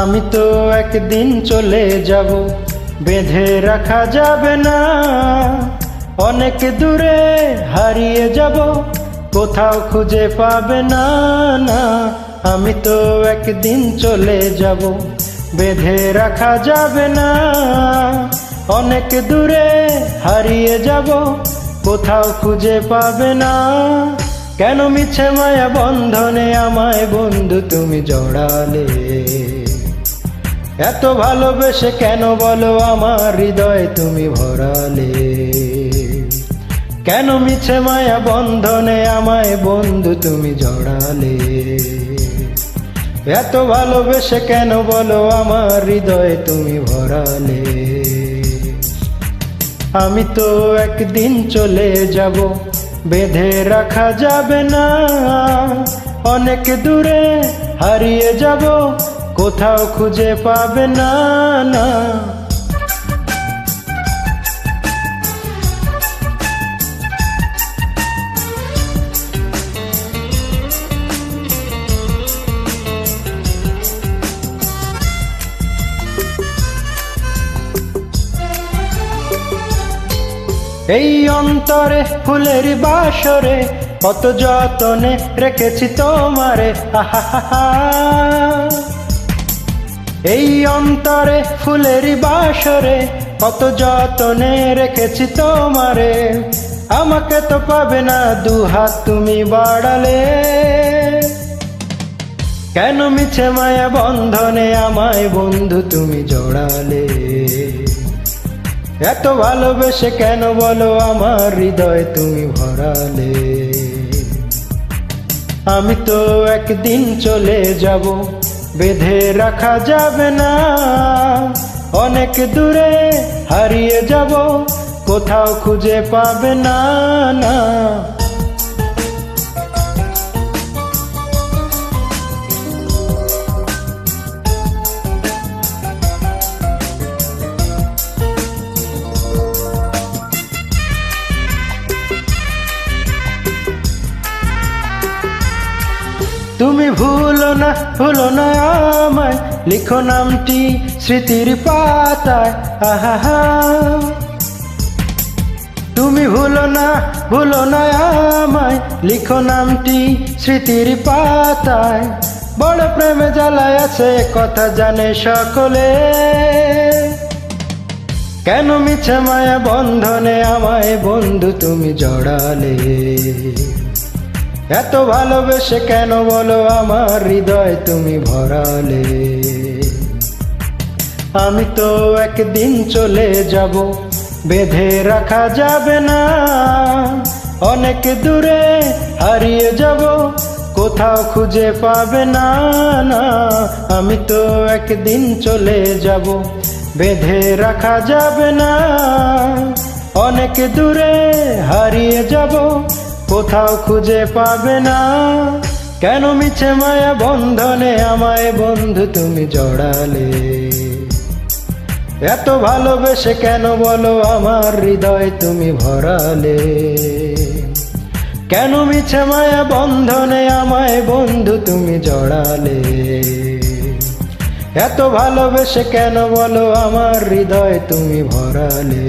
আমি তো একদিন চলে যাব, বেঁধে রাখা যাবে না। অনেক দূরে হারিয়ে যাব, কোথাও খুঁজে পাবে না। না, আমি তো একদিন চলে যাব, বেঁধে রাখা যাবে না। অনেক দূরে হারিয়ে যাব, কোথাও খুঁজে পাবে না। কেন মিছে মায়া বন্ধনে আমায় বন্ধু তুমি জড়ালে? এত ভালোবেসে কেন বলো আমার হৃদয় তুমি ভরালে? কেন মিছে মায়া বন্ধনে আমায় বন্ধু তুমি জড়ালে? এত ভালোবেসে কেন বলো আমার হৃদয় তুমি ভরালে? আমি তো একদিন চলে যাব, বেঁধে রাখা যাবে না। অনেক দূরে হারিয়ে যাব, কোথাও খুঁজে পাবে না। না, এই অন্তরে ফুলের বাসরে কত যতনে রেখেছি তোমারে। আহা, এই অন্তরে ফুলের বাসরে কত যতনে রেখেছি তোমারে। আমাকে তো পাবে না, দুহাত তুমি বাড়ালে। কেন মিছে মায়া বন্ধনে আমায় বন্ধু তুমি জড়ালে? এত ভালোবেসে কেন বলো আমার হৃদয় তুমি ভরালে? আমি তো একদিন চলে যাব, বেঁধে রাখা যাবে না। অনেক দূরে হারিয়ে যাব, কোথাও খুঁজে পাবে না। না, তুমি ভুলো না আমায়, লিখো নামটি স্মৃতির পাতায়। আহা, তুমি ভুলো না আমায়, লিখো নামটি স্মৃতির পাতায়। বড় প্রেমে জ্বালায় আছে, কথা জানে সকলে। কেন মিছে মায়া বন্ধনে আমায় বন্ধু তুমি জড়ালে? এত ভালোবেসে কেন বলো আমার হৃদয় তুমি ভরালে? আমি তো একদিন চলে যাব, বেঁধে রাখা যাবে না। অনেক দূরে হারিয়ে যাব, কোথাও খুঁজে পাবে না। না, আমি তো একদিন চলে যাব, বেঁধে রাখা যাবে না। অনেক দূরে হারিয়ে যাব, কোথাও খুঁজে পাবে না। কেন মিছে মায়া বন্ধনে আমায় বন্ধু তুমি জড়ালে? এত ভালোবেসে কেন বলো আমার হৃদয় তুমি ভরালে? কেন মিছে মায়া বন্ধনে আমায় বন্ধু তুমি জড়ালে? এত ভালোবেসে কেন বলো আমার হৃদয় তুমি ভরালে?